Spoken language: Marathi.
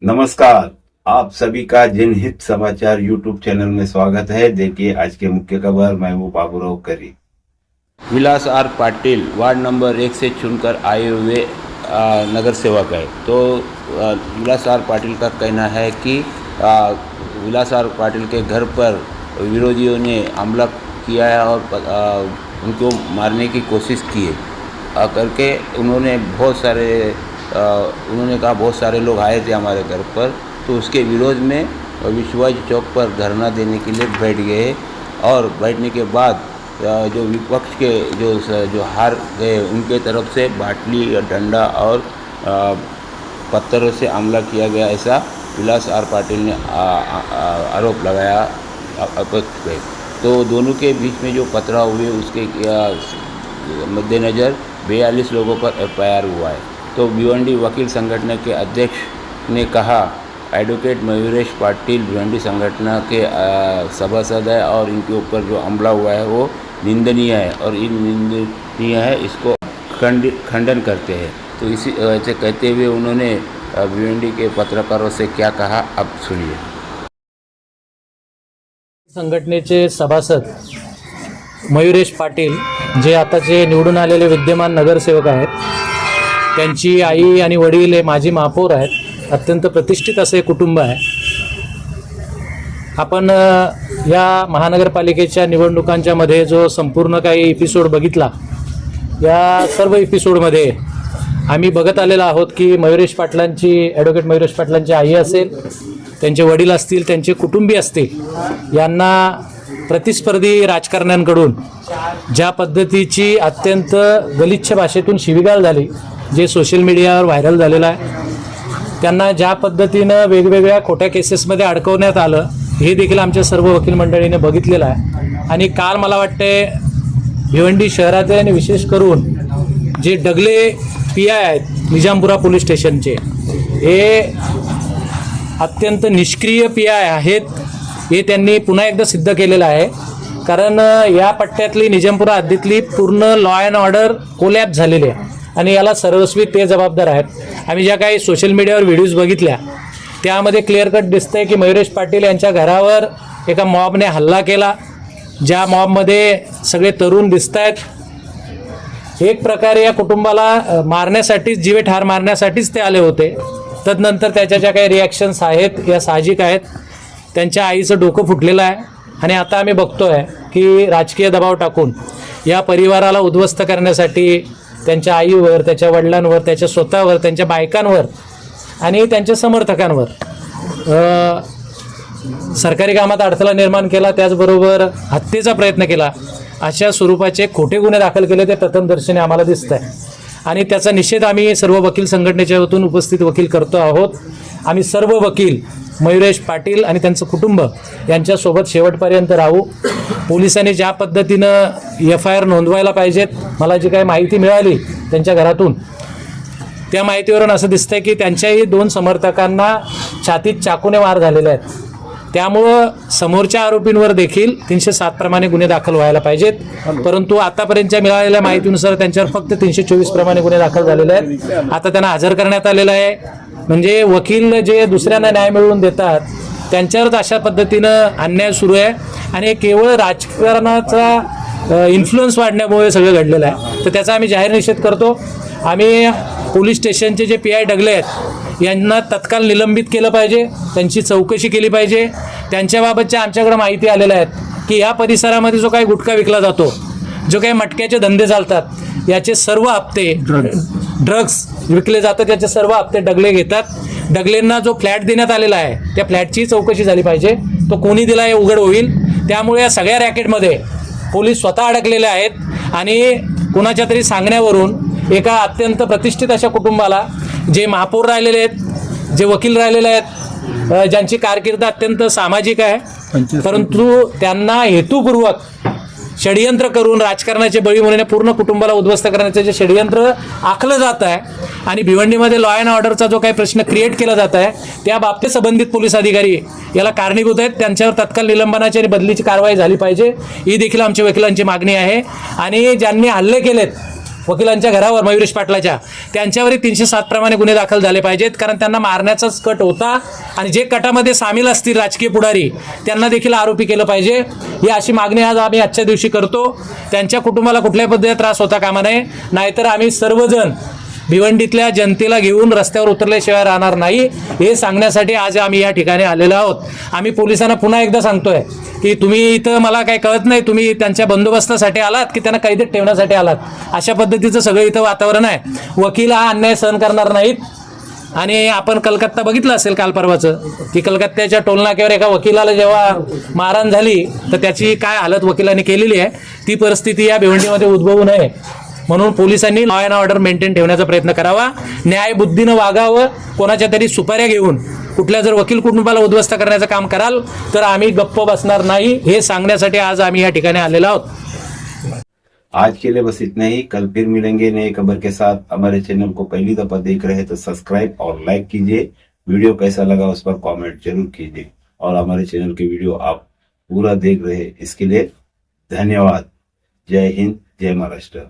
नमस्कार, आप सभी का जनहित समाचार यूट्यूब चैनल में स्वागत है। देखिए आज के मुख्य खबर। मैं हूं Baburao Kari. Vilas R Patil ward number 1 से चुनकर आए हुए नगर सेवक है। तो विलास आर पाटिल का कहना है कि विलास आर पाटिल के घर पर विरोधियों ने हमला किया है और उनको मारने की कोशिश की है करके उन्होंने कहा बहुत सारे लोग आए थे हमारे घर पर, तो उसके विरोध में विश्वास चौक पर धरना देने के लिए बैठ गए। और बैठने के बाद जो विपक्ष के जो हार गए उनके तरफ से बाटली डंडा और पत्थरों से हमला किया गया, ऐसा विलास आर पाटिल ने आरोप लगाया विपक्ष पे। तो दोनों के बीच में जो पथराव हुए उसके मद्देनज़र 42 लोगों पर FIR हुआ है। तो भिवंडी वकील संगठन के अध्यक्ष ने कहा एडवोकेट मयूरेश पाटिल भिवंडी संगठन के सभासद है और इनके ऊपर जो हमला हुआ है वो निंदनीय है और निंदनीय है, इसको खंडन करते हैं। तो इसी ऐसे कहते हुए उन्होंने भिवंडी के पत्रकारों से क्या कहा, अब सुनिए। संघटनेचे सभासद मयूरेश पाटील जे आताचे निवडून आलेले विद्यमान नगरसेवक आहेत, त्यांची आई आणि वडील हे माजी महापौर आहेत। अत्यंत प्रतिष्ठित असे कुटुंब आहे। आपण या महानगरपालिकेच्या निवडणुकांच्या मध्ये जो संपूर्ण काही एपिसोड बघितला, या सर्व एपिसोडमध्ये आम्ही बघत आलेलो आहोत की मयूरेश पाटलांची ॲडव्होकेट मयूरेश पाटलांची आई असेल, त्यांचे वडील असतील, त्यांचे कुटुंबी असतील, यांना प्रतिस्पर्धी राजकारण्यांकडून ज्या पद्धतीची अत्यंत गलिच्छ भाषेतून शिवीगाळ झाली, जे सोशल मीडियावर व्हायरल झालेलं आहे, त्यांना ज्या पद्धतीनं वेगवेगळ्या खोट्या केसेसमध्ये अडकवण्यात आलं, हे देखील आमच्या सर्व वकील मंडळीने बघितलेलं आहे। आणि काल मला वाटते भिवंडी शहरातील आणि विशेष करून जे डगले PI आहेत निजामपुरा पोलीस स्टेशनचे, हे अत्यंत निष्क्रिय PI आहेत, हे त्यांनी पुन्हा एकदा सिद्ध केलेलं आहे। कारण या पट्ट्यातली निजामपुरा हद्दीतली पूर्ण लॉ अँड ऑर्डर कोलॅप्स झालेली आहे आणि याला सर्वस्वी ते जबाबदार आहेत। आम्ही ज्या काही सोशल मीडियावर व्हिडिओज बघितल्या त्यामध्ये क्लिअर कट दिसतंय की मयूरेश पाटील यांच्या घरावर एका मॉबने हल्ला केला, ज्या मॉबमध्ये सगळे तरुण दिसत आहेत। एक प्रकारे या कुटुंबाला मारण्यासाठीच, जीवेठार मारण्यासाठीच ते आले होते। तदनंतर त्याच्या ज्या काही रिॲक्शन्स आहेत या साहजिक आहेत। त्यांच्या आईचं डोकं फुटलेलं आहे आणि आता आम्ही बघतोय की राजकीय दबाव टाकून या परिवाराला उद्ध्वस्त करण्यासाठी त्यांच्या आईवर, त्याच्या वडिलांवर, त्याच्या स्वतःवर, त्यांच्या बायकांवर आणि त्यांच्या समर्थकांवर सरकारी कामात अडथळा निर्माण केला, त्याचबरोबर हत्येचा प्रयत्न केला, अशा स्वरूपाचे खोटे गुन्हे दाखल केले ते प्रथमदर्शनी आम्हाला दिसत आहे। आणि त्याचा निषेध आम्ही सर्व वकील संघटनेच्या वतीने उपस्थित वकील करतो आहोत। आम्ही सर्व वकील मयूरेश पाटील आणि त्यांचं कुटुंब यांच्यासोबत शेवटपर्यंत राहू। पोलिसांनी ज्या पद्धतीनं FIR नोंदवायला पाहिजेत, मला जी काही माहिती मिळाली त्यांच्या घरातून, त्या माहितीवरून असं दिसतंय की त्यांच्याही 2 समर्थकांना छातीत चाकूने वार झालेले आहेत। त्यामुळं समोरच्या आरोपींवर देखील 307 प्रमाणे गुन्हे दाखल व्हायला पाहिजेत, परंतु आतापर्यंतच्या मिळालेल्या माहितीनुसार त्यांच्यावर फक्त 324 प्रमाणे गुन्हे दाखल झालेले आहेत। आता त्यांना हजर करण्यात आलेलं आहे। म्हणजे वकील जे दुसऱ्यांना न्याय मिळवून देतात त्यांच्यावरच अशा पद्धतीनं अन्याय सुरू आहे आणि केवळ राजकारणाचा इन्फ्लुअन्स वाढण्यामुळे सगळं घडलेलं आहे। तर त्याचा आम्ही जाहीर निषेध करतो। आम्ही पोलीस स्टेशनचे जे PI डगले आहेत यांना तत्काळ निलंबित केलं पाहिजे, त्यांची चौकशी केली पाहिजे। त्यांच्याबाबतच्या आमच्याकडे माहिती आलेल्या आहेत की या परिसरामध्ये जो काही गुटखा विकला जातो, जो काही मटक्याचे धंदे चालतात, याचे सर्व हप्ते, ड्रग्स विकले जातात, याचे सर्व हप्ते डगले घेतात। डगलेंना जो फ्लॅट देण्यात आलेला आहे त्या फ्लॅटची चौकशी झाली पाहिजे, तो कोणी दिला हे उघड होईल। त्यामुळे या सगळ्या रॅकेटमध्ये पोलीस स्वतः अडकलेले आहेत आणि कुणाच्या तरी सांगण्यावरून एका अत्यंत प्रतिष्ठित अशा कुटुंबाला, जे महापौर राहिलेले आहेत, जे वकील राहिलेले आहेत, ज्यांची कारकीर्द अत्यंत सामाजिक आहे, परंतु त्यांना हेतुपूर्वक षडयंत्र करून राजकारणाचे बळी म्हणून पूर्ण कुटुंबाला उद्ध्वस्त करण्याचे जे षडयंत्र आखलं जात आहे आणि भिवंडीमध्ये लॉ अँड ऑर्डरचा जो काही प्रश्न क्रिएट केला जात आहे त्या बाबतीत संबंधित पोलीस अधिकारी याला कारणीभूत आहेत। त्यांच्यावर तत्काळ निलंबनाची आणि बदलीची कारवाई झाली पाहिजे, ही देखील आमच्या वकिलांची मागणी आहे। आणि ज्यांनी हल्ले केलेत वकिलांच्या घरावर मयुरेश पाटलाच्या, त्यांच्यावरही 307 प्रमाणे गुन्हे दाखल झाले पाहिजेत, कारण त्यांना मारण्याचाच कट होता आणि जे कटामध्ये सामील असतील राजकीय पुढारी त्यांना देखील आरोपी केलं पाहिजे. ही अशी मागणी आज आम्ही आजच्या दिवशी करतो. त्यांच्या कुटुंबाला कुठल्याही पद्धतीचा त्रास होता कामा नये, नाहीतर आम्ही सर्वजण भिवंडीतल्या जनतेला घेऊन रस्त्यावर उतरल्याशिवाय राहणार नाही, हे सांगण्यासाठी आज आम्ही या ठिकाणी आलेलो आहोत. आम्ही पोलिसांना पुन्हा एकदा सांगतोय की तुम्ही इथं मला काही कळत नाही, तुम्ही त्यांच्या बंदोबस्तासाठी आलात की त्यांना कैदेत ठेवण्यासाठी आलात, अशा पद्धतीचं सगळं इथं वातावरण आहे. वकील हा अन्याय सहन करणार नाहीत. आणि आपण कलकत्ता बघितलं असेल काल परवाचं, की कलकत्त्याच्या टोलनाक्यावर एका वकिलाला जेव्हा मारहाण झाली तर त्याची काय हालत वकिलांनी केलेली आहे, ती परिस्थिती या भिवंडीमध्ये उद्भवू नये म्हणून पोलिसांनी लॉ अँड ऑर्डर मेंटेन ठेवण्याचा प्रयत्न करावा. न्याय बुद्धीनं वागावं. कोणाच्या तरी सुपाऱ्या घेऊन कुठल्या जर वकील कुटुंबाला उद्ध्वस्त करण्याचं काम कराल तर आम्ही गप्प बसणार नाही, हे सांगण्यासाठी आज आम्ही या ठिकाणी आलेलो आहोत. आज के लिए बस इतना ही. कल फिर मिलेंगे नए खबर के साथ. हमारे चैनल को पहली दफा देख रहे हैं तो सब्सक्राइब और लाइक कीजिए. वीडियो कैसा लगा उस पर कमेंट जरूर कीजिए. और हमारे चैनल की वीडियो आप पूरा देख रहे हैं इसके लिए धन्यवाद. जय हिंद, जय महाराष्ट्र.